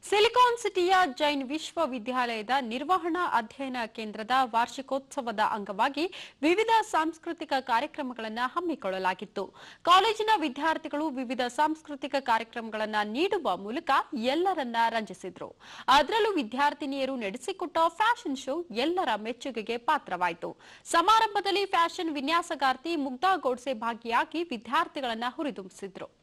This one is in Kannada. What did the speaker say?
ಸಿಲಿಕಾನ್ ಸಿಟಿಯ ಜೈನ್ ವಿಶ್ವವಿದ್ಯಾಲಯದ ನಿರ್ವಹಣಾ ಅಧ್ಯಯನ ಕೇಂದ್ರದ ವಾರ್ಷಿಕೋತ್ಸವದ ಅಂಗವಾಗಿ ವಿವಿಧ ಸಾಂಸ್ಕೃತಿಕ ಕಾರ್ಯಕ್ರಮಗಳನ್ನು ಹಮ್ಮಿಕೊಳ್ಳಲಾಗಿತ್ತು. ಕಾಲೇಜಿನ ವಿದ್ಯಾರ್ಥಿಗಳು ವಿವಿಧ ಸಾಂಸ್ಕೃತಿಕ ಕಾರ್ಯಕ್ರಮಗಳನ್ನು ನೀಡುವ ಮೂಲಕ ಎಲ್ಲರನ್ನ ರಂಜಿಸಿದ್ರು. ಅದರಲ್ಲೂ ವಿದ್ಯಾರ್ಥಿನಿಯರು ನಡೆಸಿಕೊಟ್ಟ ಫ್ಯಾಷನ್ ಶೋ ಎಲ್ಲರ ಮೆಚ್ಚುಗೆಗೆ ಪಾತ್ರವಾಯಿತು. ಸಮಾರಂಭದಲ್ಲಿ ಫ್ಯಾಷನ್ ವಿನ್ಯಾಸಗಾರ್ತಿ ಮುಗ್ಧಾ ಗೋಡ್ಸೆ ಭಾಗಿಯಾಗಿ ವಿದ್ಯಾರ್ಥಿಗಳನ್ನು ಹುರಿದುಂಬಿಸಿದ್ರು.